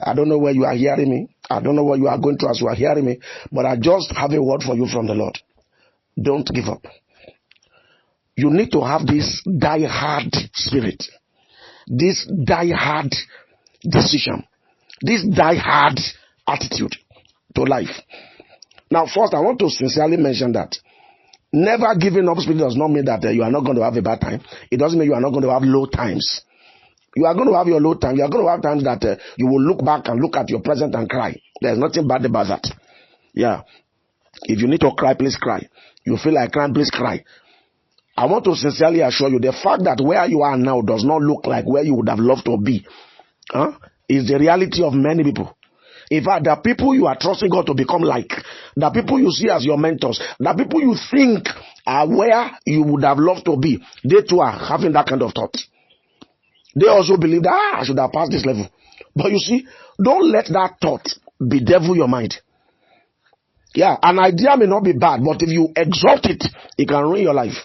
I don't know where you are hearing me. I don't know what you are going through as you are hearing me, but I just have a word for you from the Lord. Don't give up. You need to have this die-hard spirit, this die-hard decision, this die-hard attitude to life. Now, first, I want to sincerely mention that never giving up spirit does not mean that you are not going to have a bad time. It doesn't mean you are not going to have low times. You are going to have your low time. You are going to have times that you will look back and look at your present and cry. There's nothing bad about that. Yeah. If you need to cry, please cry. You feel like crying, please cry. I want to sincerely assure you, the fact that where you are now does not look like where you would have loved to be is the reality of many people. In fact, the people you are trusting God to become like, the people you see as your mentors, the people you think are where you would have loved to be, they too are having that kind of thought. They also believe that I should have passed this level. But you see, don't let that thought bedevil your mind. Yeah, an idea may not be bad, but if you exalt it, it can ruin your life.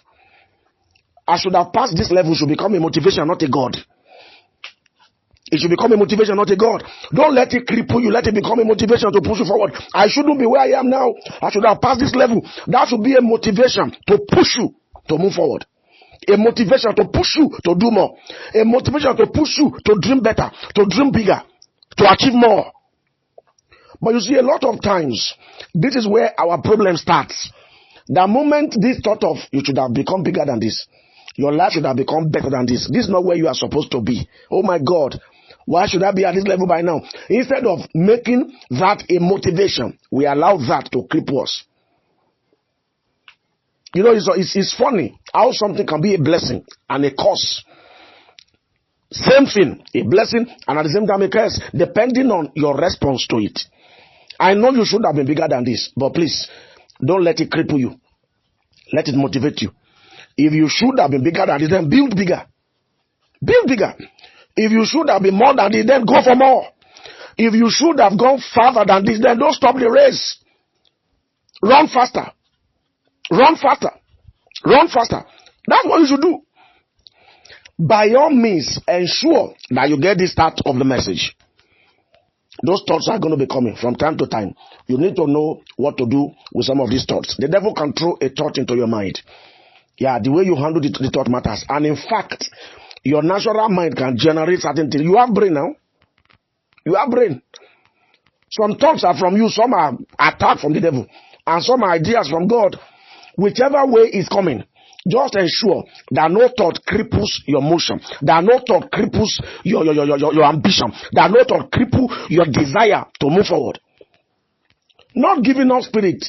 I should have passed this level should become a motivation, not a God. It should become a motivation, not a God. Don't let it cripple you. Let it become a motivation to push you forward. I shouldn't be where I am now. I should have passed this level. That should be a motivation to push you to move forward. A motivation to push you to do more. A motivation to push you to dream better, to dream bigger, to achieve more. But you see, a lot of times, this is where our problem starts. The moment this thought of you should have become bigger than this, your life should have become better than this. This is not where you are supposed to be. Oh my God. Why should I be at this level by now? Instead of making that a motivation, we allow that to cripple us. You know, it's funny how something can be a blessing and a curse. Same thing, a blessing and at the same time a curse, depending on your response to it. I know you should have been bigger than this, but please, don't let it cripple you. Let it motivate you. If you should have been bigger than this, then build bigger. Build bigger. If you should have been more than this, then go for more. If you should have gone farther than this, then don't stop the race. Run faster. Run faster. Run faster. That's what you should do. By all means, ensure that you get the start of the message. Those thoughts are going to be coming from time to time. You need to know what to do with some of these thoughts. The devil can throw a thought into your mind. Yeah, the way you handle the thought matters. And in fact, your natural mind can generate certain things. You have brain now. You have brain. Some thoughts are from you. Some are attacked from the devil. And some are ideas from God. Whichever way is coming, just ensure that no thought cripples your motion. That no thought cripples your ambition. That no thought cripples your desire to move forward. Not giving up spirit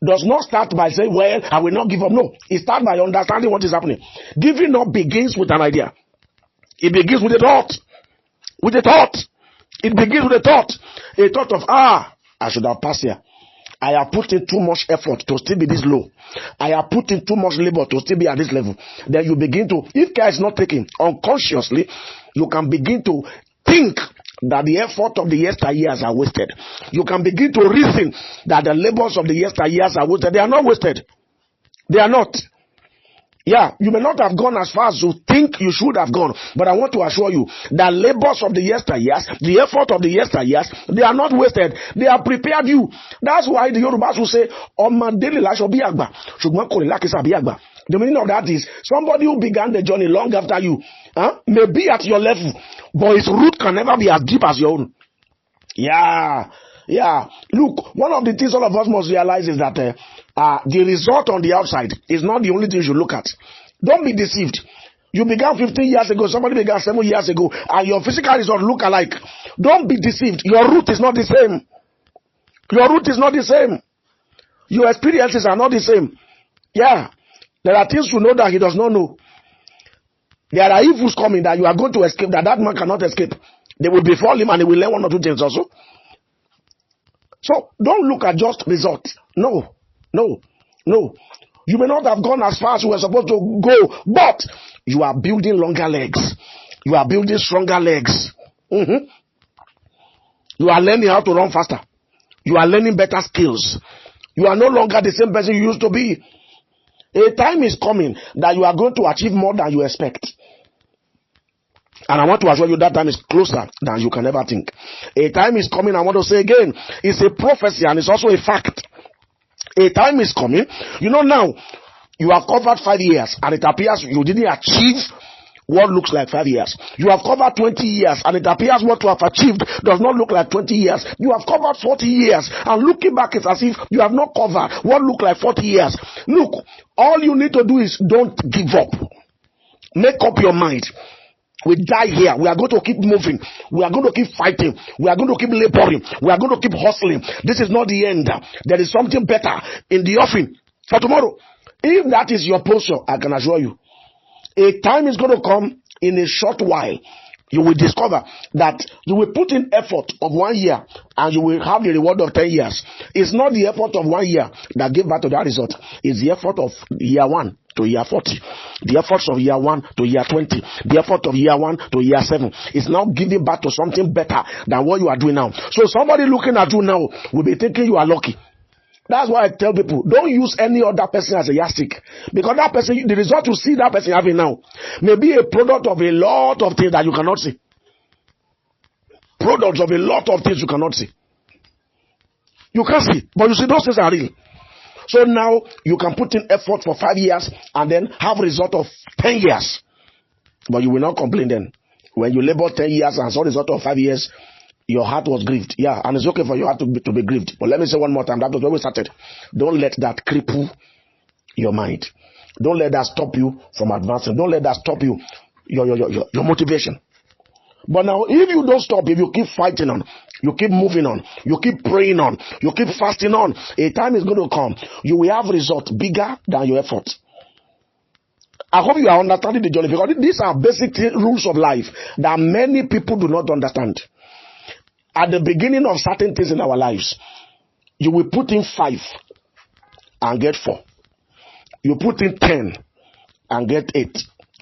does not start by saying, well, I will not give up. No, it starts by understanding what is happening. Giving up begins with an idea. It begins with a thought. With a thought. It begins with a thought. A thought of, I should have passed here. I have put in too much effort to still be this low. I have put in too much labor to still be at this level. Then you begin to, if care is not taken, unconsciously, you can begin to think that the effort of the yesteryears are wasted. You can begin to reason that the labors of the yesteryears are wasted. They are not wasted. They are not. Yeah, you may not have gone as far as you think you should have gone, but I want to assure you that labors of the yesteryears, the effort of the yesteryears, they are not wasted. They have prepared you. That's why the Yorubas will say, the meaning of that is somebody who began the journey long after you may be at your level, but his root can never be as deep as your own. Yeah. Look, one of the things all of us must realize is that the result on the outside is not the only thing you should look at. Don't be deceived. You began 15 years ago, somebody began 7 years ago, and your physical results look alike. Don't be deceived. Your root is not the same. Your root is not the same. Your experiences are not the same. Yeah. There are things you know that he does not know. There are evils coming that you are going to escape, that man cannot escape. They will befall him and he will learn one or two things also. So don't look at just results. No. You may not have gone as far as you were supposed to go, but you are building longer legs. You are building stronger legs. You are learning how to run faster. You are learning better skills. You are no longer the same person you used to be. A time is coming that you are going to achieve more than you expect. And I want to assure you that time is closer than you can ever think. A time is coming, I want to say again, it's a prophecy and it's also a fact. A time is coming. You know now, you have covered 5 years and it appears you didn't achieve what looks like 5 years. You have covered 20 years and it appears what you have achieved does not look like 20 years. You have covered 40 years and looking back it's as if you have not covered what looked like 40 years. Look, all you need to do is don't give up. Make up your mind. We die here. We are going to keep moving. We are going to keep fighting. We are going to keep laboring. We are going to keep hustling. This is not the end. There is something better in the offing for tomorrow. If that is your posture, I can assure you, a time is going to come in a short while. You will discover that you will put in effort of 1 year and you will have the reward of 10 years. It's not the effort of 1 year that gave back to that result. It's the effort of year 1 to year 40. The efforts of year 1 to year 20. The effort of year 1 to year 7. It's now giving back to something better than what you are doing now. So somebody looking at you now will be thinking you are lucky. That's why I tell people, don't use any other person as a yardstick. Because that person, the result you see that person having now may be a product of a lot of things that you cannot see. Products of a lot of things you cannot see. You can't see, but you see those things are real. So now you can put in effort for 5 years and then have a result of 10 years. But you will not complain then. When you labor 10 years and saw the result of 5 years, your heart was grieved. Yeah, and it's okay for your heart to be grieved. But let me say one more time, that was where we started. Don't let that cripple your mind. Don't let that stop you from advancing. Don't let that stop you, your motivation. But now, if you don't stop, if you keep fighting on, you keep moving on, you keep praying on, you keep fasting on, a time is going to come. You will have results bigger than your effort. I hope you are understanding the journey, because these are basic rules of life that many people do not understand. At the beginning of certain things in our lives, you will put in 5 and get 4. You put in 10 and get 8.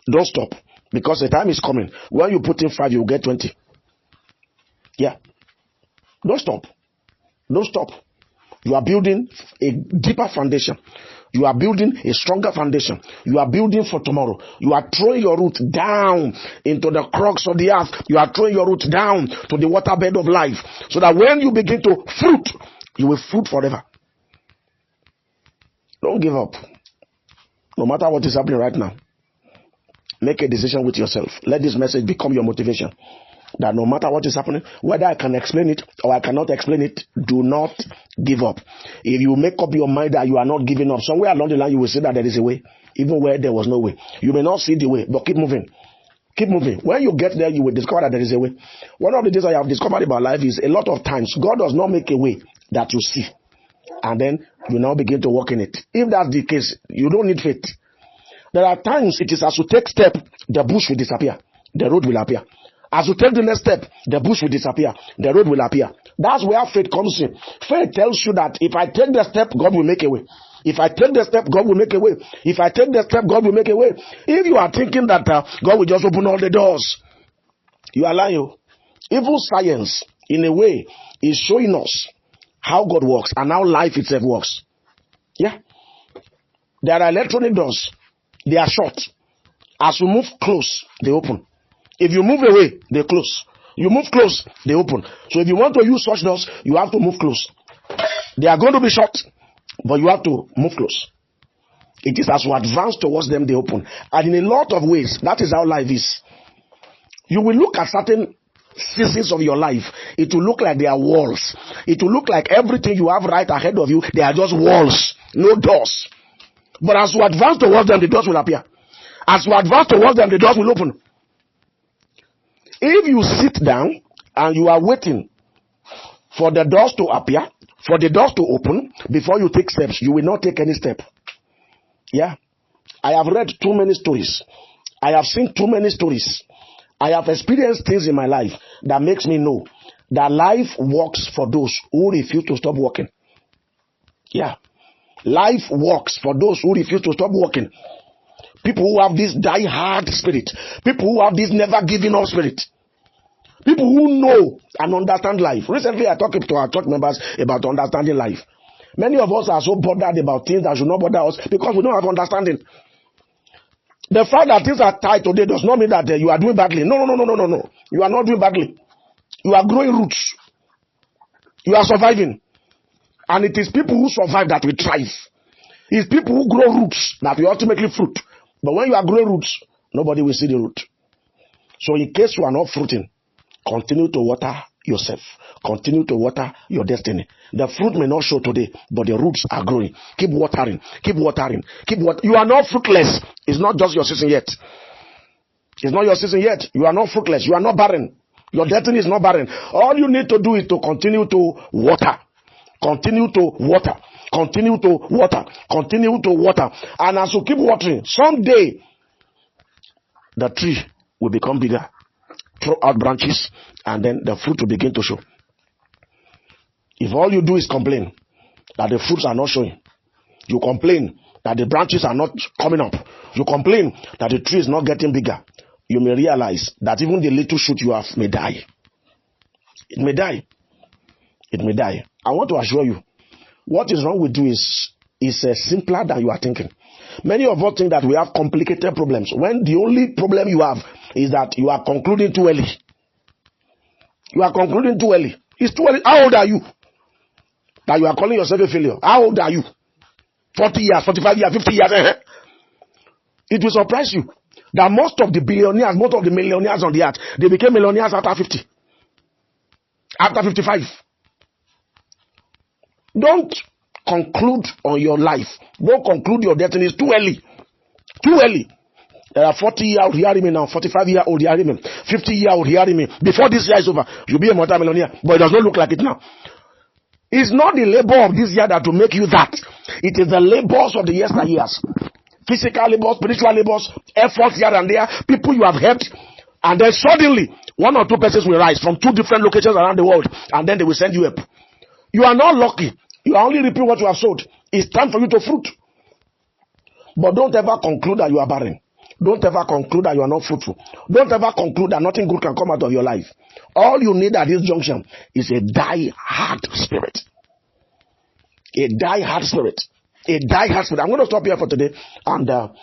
Don't stop, because the time is coming. When you put in 5, you will get 20. Yeah. Don't stop. Don't stop. You are building a deeper foundation. You are building a stronger foundation. You are building for tomorrow. You are throwing your roots down into the crux of the earth. You are throwing your roots down to the waterbed of life, so that when you begin to fruit, you will fruit forever. Don't give up. No matter what is happening right now, make a decision with yourself. Let this message become your motivation. That no matter what is happening, whether I can explain it or I cannot explain it, do not give up. If you make up your mind that you are not giving up, somewhere along the line you will see that there is a way, even where there was no way. You may not see the way, but keep moving. Keep moving. When you get there, you will discover that there is a way. One of the things I have discovered about life is a lot of times God does not make a way that you see, and then you now begin to walk in it. If that's the case, you don't need faith. There are times it is as you take step, the bush will disappear, the road will appear. As you take the next step, the bush will disappear, the road will appear. That's where faith comes in. Faith tells you that if I take the step, God will make a way. If I take the step, God will make a way. If I take the step, God will make a way. If you are thinking that God will just open all the doors, you are lying. Even science, in a way, is showing us how God works and how life itself works. Yeah. There are electronic doors. They are shut. As you move close, they open. If you move away, they close. You move close, they open. So if you want to use such doors, you have to move close. They are going to be shut, but you have to move close. It is as you advance towards them, they open. And in a lot of ways, that is how life is. You will look at certain seasons of your life. It will look like they are walls. It will look like everything you have right ahead of you, they are just walls, no doors. But as you advance towards them, the doors will appear. As you advance towards them, the doors will open. If you sit down and you are waiting for the doors to appear, for the doors to open, before you take steps, you will not take any step. Yeah. I have read too many stories. I have seen too many stories. I have experienced things in my life that makes me know that life works for those who refuse to stop working. Yeah. Life works for those who refuse to stop working. People who have this die-hard spirit. People who have this never giving up spirit. People who know and understand life. Recently, I talked to our church members about understanding life. Many of us are so bothered about things that should not bother us because we don't have understanding. The fact that things are tight today does not mean that you are doing badly. No. You are not doing badly. You are growing roots. You are surviving. And it is people who survive that will thrive. It's people who grow roots that will ultimately fruit. But when you are growing roots, nobody will see the root. So in case you are not fruiting, continue to water yourself. Continue to water your destiny. The fruit may not show today, but the roots are growing. Keep watering. Keep watering. You are not fruitless. It's not just your season yet. It's not your season yet. You are not fruitless. You are not barren. Your destiny is not barren. All you need to do is to continue to water. Continue to water. Continue to water. Continue to water. And as you keep watering, someday the tree will become bigger. Throw out branches, and then the fruit will begin to show. If all you do is complain that the fruits are not showing, you complain that the branches are not coming up, you complain that the tree is not getting bigger, you may realize that even the little shoot you have may die. It may die. It may die. I want to assure you, what is wrong with you is simpler than you are thinking. Many of us think that we have complicated problems, when the only problem you have is that you are concluding too early. You are concluding too early. It's too early. How old are you that you are calling yourself a failure? How old are you? 40 years, 45 years, 50 years. It will surprise you that most of the billionaires, most of the millionaires on the earth, they became millionaires after 50. After 55. Don't conclude on your life. Don't conclude your destiny. It's too early. Too early. There are 40-year-old hearing me now, 45-year-old hearing me, 50-year-old hearing me. Before this year is over, you'll be a multi-millionaire. But it does not look like it now. It's not the labor of this year that will make you that. It is the labors of the yesteryears. Physical labors, spiritual labors, efforts here and there, people you have helped. And then suddenly, one or two persons will rise from two different locations around the world. And then they will send you up. You are not lucky. You are only reaping what you have sowed. It's time for you to fruit. But don't ever conclude that you are barren. Don't ever conclude that you are not fruitful. Don't ever conclude that nothing good can come out of your life. All you need at this junction is a die-hard spirit. A die-hard spirit. A die-hard spirit. I'm going to stop here for today. And